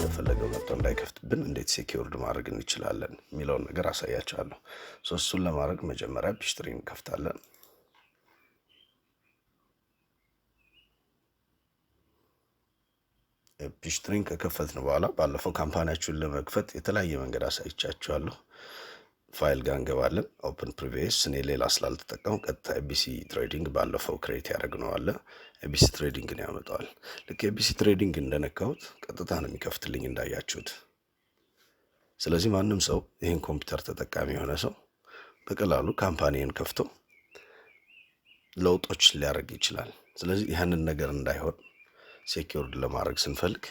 እንደፈለገው መጥቶ እንዳይከፍትብን እንዴት ሴኪዩርድ ማድረግ እንችላለን የሚለውን ነገር አሳያችኋለሁ። እሱን ለማድረግ መጀመሪያ ፒችትሪን እንከፍታለን። ፒችትሪን ከከፈትን በኋላ ባለፈው ካምፓኒያችሁን ለመክፈት የተለያየ መንገድ አሳይቻችኋለሁ። ፋይል ጋር እንገባለን። ኦፕን ፕሪቪየስ እኔ ሌላ ስላልተጠቀሙ ቀጥታ ኤቢሲ ትሬዲንግ ባለፈው ክሬት ያደረግነው አለ ኤቢሲ ትሬዲንግን ያመጣዋል። ልክ ኤቢሲ ትሬዲንግ እንደነካሁት ቀጥታ ነው የሚከፍትልኝ እንዳያችሁት። ስለዚህ ማንም ሰው ይህን ኮምፒውተር ተጠቃሚ የሆነ ሰው በቀላሉ ካምፓኒን ከፍቶ ለውጦች ሊያደርግ ይችላል። ስለዚህ ያንን ነገር እንዳይሆን ሴኪዩርድ ለማድረግ ስንፈልግ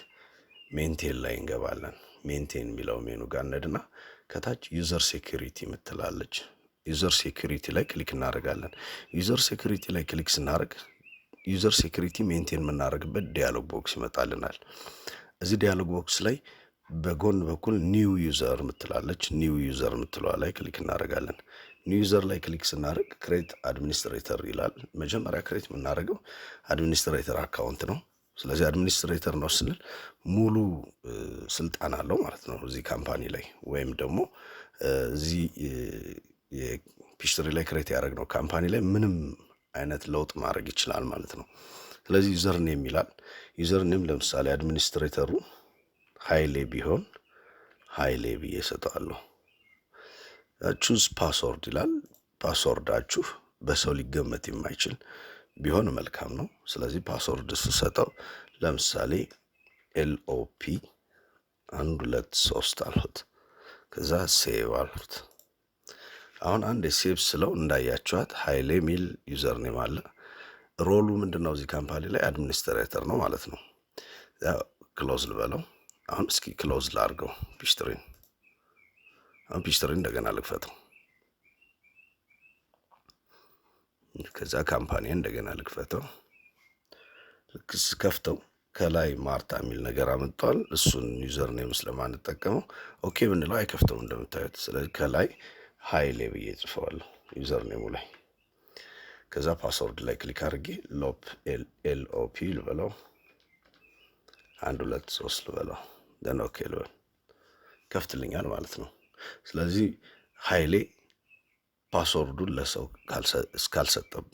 ሜንቴን ላይ እንገባለን። ሜንቴን የሚለው ሜኑ ጋር እንሄድና ከታች ዩዘር ሴኩሪቲ ምትላለች። ዩዘር ሴኩሪቲ ላይ ክሊክ እናደርጋለን። ዩዘር ሴኩሪቲ ላይ ክሊክ ስናደርግ ዩዘር ሴኩሪቲ ሜንቴን የምናደርግበት ዲያሎግ ቦክስ ይመጣልናል። እዚህ ዲያሎግ ቦክስ ላይ በጎን በኩል ኒው ዩዘር ምትላለች። ኒው ዩዘር ምትለዋ ላይ ክሊክ እናደርጋለን። ኒው ዩዘር ላይ ክሊክ ስናደርግ ክሬት አድሚኒስትሬተር ይላል። መጀመሪያ ክሬት የምናደርገው አድሚኒስትሬተር አካውንት ነው። ስለዚህ አድሚኒስትሬተር ነው ስንል ሙሉ ስልጣን አለው ማለት ነው እዚህ ካምፓኒ ላይ፣ ወይም ደግሞ እዚህ የፒችትሪ ላይ ክሬት ያደረግነው ካምፓኒ ላይ ምንም አይነት ለውጥ ማድረግ ይችላል ማለት ነው። ስለዚህ ዩዘር ኔም ይላል። ዩዘር ኔም ለምሳሌ አድሚኒስትሬተሩ ሀይሌ ቢሆን ሀይሌ ብዬ እሰጠዋለሁ። ቹዝ ፓስወርድ ይላል። ፓስወርዳችሁ በሰው ሊገመት የማይችል ቢሆን መልካም ነው። ስለዚህ ፓስወርድ ስሰጠው ለምሳሌ ኤልኦፒ 123 አልሁት። ከዛ ሴቭ አልሁት። አሁን አንድ ሴቭ ስለው እንዳያችኋት ሀይሌ ሚል ዩዘር ኔም አለ። ሮሉ ምንድነው? እዚህ ካምፓኒ ላይ አድሚኒስትሬተር ነው ማለት ነው። ክሎዝ ልበለው። አሁን እስኪ ክሎዝ ላድርገው ፒችትሪን። አሁን ፒችትሪን እንደገና ልክፈተው። ከዛ ካምፓኒ እንደገና ልክፈተው። ልክ ስከፍተው ከላይ ማርታ የሚል ነገር አመጣዋል። እሱን ዩዘር ኔም ስለማንጠቀመው ኦኬ ብንለው አይከፍተውም እንደምታዩት። ስለዚህ ከላይ ሀይሌ ብዬ ጽፈዋለሁ ዩዘር ኔሙ ላይ። ከዛ ፓስወርድ ላይ ክሊክ አድርጌ ሎፕ ኤልኦፒ ልበለው 123 ልበለው ደን ኦኬ ልበል፣ ከፍትልኛል ማለት ነው። ስለዚህ ሀይሌ ፓስወርዱን ለሰው እስካልሰጠም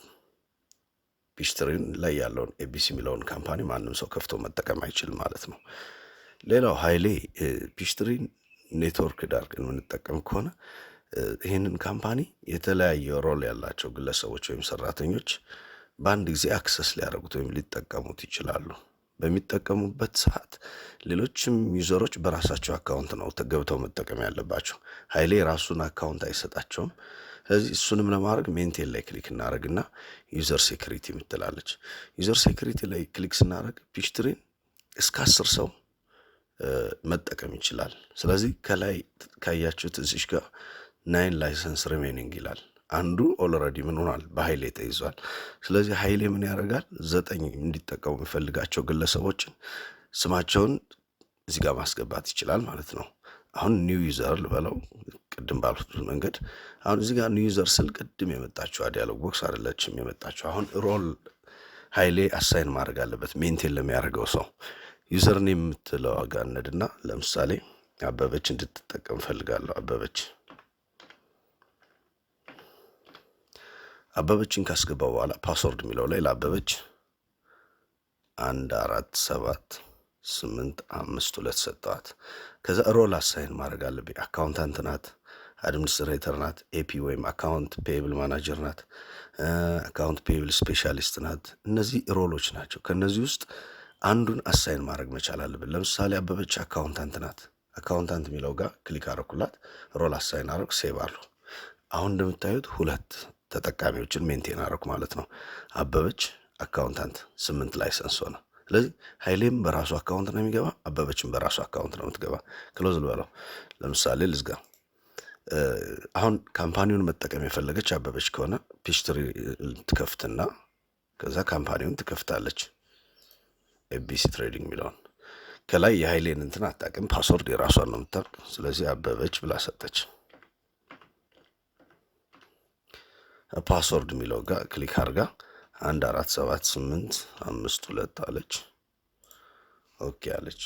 ፒችትሪን ላይ ያለውን ኤቢሲ የሚለውን ካምፓኒ ማንም ሰው ከፍቶ መጠቀም አይችልም ማለት ነው። ሌላው ሀይሌ ፒችትሪን ኔትወርክ ዳርገን የምንጠቀም ከሆነ ይህንን ካምፓኒ የተለያየ ሮል ያላቸው ግለሰቦች ወይም ሰራተኞች በአንድ ጊዜ አክሰስ ሊያደርጉት ወይም ሊጠቀሙት ይችላሉ። በሚጠቀሙበት ሰዓት ሌሎችም ዩዘሮች በራሳቸው አካውንት ነው ገብተው መጠቀም ያለባቸው። ሀይሌ የራሱን አካውንት አይሰጣቸውም። ስለዚህ እሱንም ለማድረግ ሜንቴን ላይ ክሊክ እናደርግና ዩዘር ሴኩሪቲ ምትላለች። ዩዘር ሴኩሪቲ ላይ ክሊክ ስናደርግ ፒችትሪን እስከ 10 ሰው መጠቀም ይችላል። ስለዚህ ከላይ ካያችሁት እዚሽ ጋር 9 ላይሰንስ ሪሜኒንግ ይላል። አንዱ ኦልሬዲ ምን ሆኗል? በሀይሌ ተይዟል። ስለዚህ ሀይሌ ምን ያደርጋል? 9 እንዲጠቀሙ የሚፈልጋቸው ግለሰቦችን ስማቸውን እዚህ ጋር ማስገባት ይችላል ማለት ነው። አሁን ኒው ዩዘር ልበለው ቅድም ባልኩት መንገድ። አሁን እዚህ ጋር ኒው ዩዘር ስል ቅድም የመጣችው ዲያሎግ ቦክስ አይደለችም የመጣችው። አሁን ሮል ሀይሌ አሳይን ማድረግ አለበት ሜንቴን ለሚያደርገው ሰው። ዩዘር ኔም የምትለው ጋር እንሂድና ለምሳሌ አበበች እንድትጠቀም ፈልጋለሁ። አበበችን ካስገባው በኋላ ፓስወርድ የሚለው ላይ ለአበበች 147852 ሰጠዋት። ከዛ ሮል አሳይን ማድረግ አለብኝ። አካውንታንት ናት፣ አድሚኒስትሬተር ናት፣ ኤፒ ወይም አካውንት ፔብል ማናጀር ናት፣ አካውንት ፔብል ስፔሻሊስት ናት። እነዚህ ሮሎች ናቸው። ከነዚህ ውስጥ አንዱን አሳይን ማድረግ መቻል አለብን። ለምሳሌ አበበች አካውንታንት ናት። አካውንታንት የሚለው ጋር ክሊክ አረኩላት፣ ሮል አሳይን አረኩ፣ ሴቭ አሉ። አሁን እንደምታዩት 2 ተጠቃሚዎችን ሜንቴን አረኩ ማለት ነው። አበበች አካውንታንት 8 ላይሰንስ ሆነ። ስለዚህ ሀይሌም በራሱ አካውንት ነው የሚገባ፣ አበበችም በራሱ አካውንት ነው የምትገባ። ክሎዝ ልበለው። ለምሳሌ ልዝጋ። አሁን ካምፓኒውን መጠቀም የፈለገች አበበች ከሆነ ፒችትሪ ትከፍትና ከዛ ካምፓኒውን ትከፍታለች። ኤቢሲ ትሬዲንግ የሚለውን ከላይ የሀይሌን እንትን አታውቅም፣ ፓስወርድ የራሷን ነው የምታውቅ። ስለዚህ አበበች ብላ ሰጠች። ፓስወርድ የሚለው ጋር ክሊክ አድርጋ 147852 አለች። ኦኬ አለች።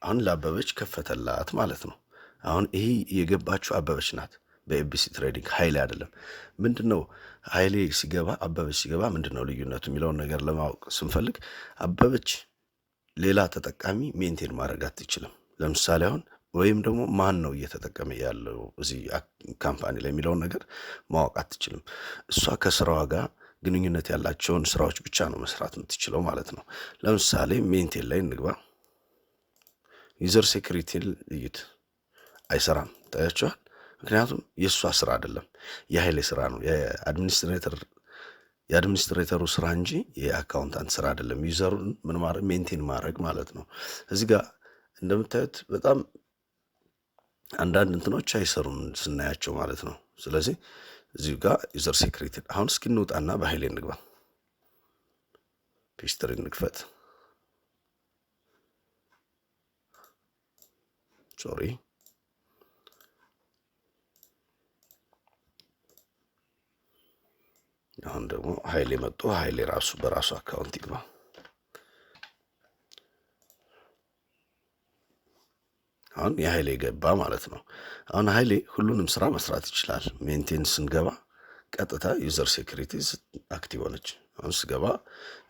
አሁን ለአበበች ከፈተላት ማለት ነው። አሁን ይሄ የገባችው አበበች ናት በኤቢሲ ትሬዲንግ ኃይሌ አይደለም። ምንድነው ኃይሌ ሲገባ አበበች ሲገባ ምንድነው ልዩነቱ የሚለውን ነገር ለማወቅ ስንፈልግ አበበች ሌላ ተጠቃሚ ሜንቴን ማድረግ አትችልም። ለምሳሌ አሁን ወይም ደግሞ ማን ነው እየተጠቀመ ያለው እዚህ ካምፓኒ ላይ የሚለውን ነገር ማወቅ አትችልም። እሷ ከስራዋ ጋር ግንኙነት ያላቸውን ስራዎች ብቻ ነው መስራት የምትችለው ማለት ነው። ለምሳሌ ሜንቴን ላይ እንግባ። ዩዘር ሴኩሪቲን እዩት፣ አይሰራም። ታያቸዋል። ምክንያቱም የእሷ ስራ አይደለም የኃይሌ ስራ ነው፣ የአድሚኒስትሬተሩ ስራ እንጂ የአካውንታንት ስራ አይደለም። ዩዘሩን ምን ማድረግ ሜንቴን ማድረግ ማለት ነው። እዚህ ጋር እንደምታዩት በጣም አንዳንድ እንትኖች አይሰሩም ስናያቸው ማለት ነው። ስለዚህ እዚሁ ጋር ዩዘር ሴኩሪቲ አሁን እስኪ እንውጣና በኃይሌ እንግባ። ፒችትሪ እንክፈት። ሶሪ አሁን ደግሞ ኃይሌ መጥቶ ኃይሌ ራሱ በራሱ አካውንት ይግባ። አሁን የኃይሌ ገባ ማለት ነው። አሁን ኃይሌ ሁሉንም ስራ መስራት ይችላል። ሜንቴን ስንገባ ቀጥታ ዩዘር ሴኩሪቲ አክቲቭ ሆነች። አሁን ስገባ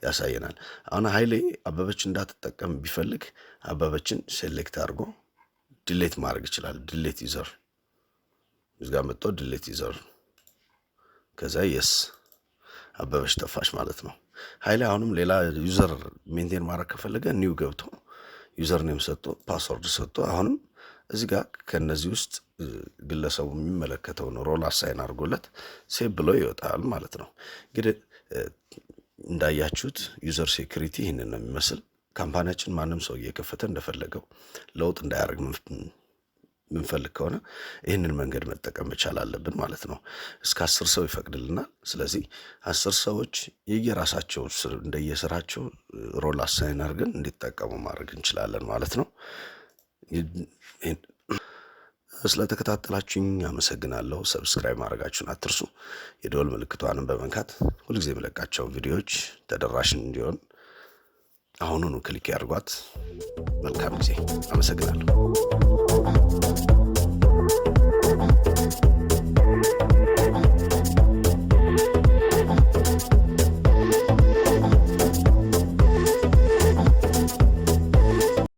ያሳየናል። አሁን ኃይሌ አበበች እንዳትጠቀም ቢፈልግ አበበችን ሴሌክት አድርጎ ዲሌት ማድረግ ይችላል። ዲሌት ዩዘር እዚጋ መጥቶ ዲሌት ዩዘር ከዛ የስ አበበች ጠፋች ማለት ነው። ኃይሌ አሁንም ሌላ ዩዘር ሜንቴን ማድረግ ከፈለገ ኒው ገብቶ ዩዘር ኔም ሰጥቶ ፓስወርድ ሰጥቶ አሁንም እዚህ ጋር ከነዚህ ውስጥ ግለሰቡ የሚመለከተውን ሮል አሳይን አድርጎለት ሴቭ ብሎ ይወጣል ማለት ነው። እንግዲህ እንዳያችሁት ዩዘር ሴኩሪቲ ይህንን ነው የሚመስል። ካምፓኒያችን ማንም ሰው እየከፈተ እንደፈለገው ለውጥ እንዳያደርግ ምንፈልግ ከሆነ ይህንን መንገድ መጠቀም መቻል አለብን ማለት ነው። እስከ 10 ሰው ይፈቅድልናል። ስለዚህ 10 ሰዎች የየራሳቸው እንደየስራቸው ሮል አሳይን አድርገን እንዲጠቀሙ ማድረግ እንችላለን ማለት ነው። ስለተከታተላችሁኝ አመሰግናለሁ። ሰብስክራይብ ማድረጋችሁን አትርሱ። የደወል ምልክቷንም በመንካት ሁልጊዜ የምለቃቸውን ቪዲዮዎች ተደራሽ እንዲሆን አሁኑኑ ክሊክ ያድርጓት። መልካም ጊዜ። አመሰግናለሁ።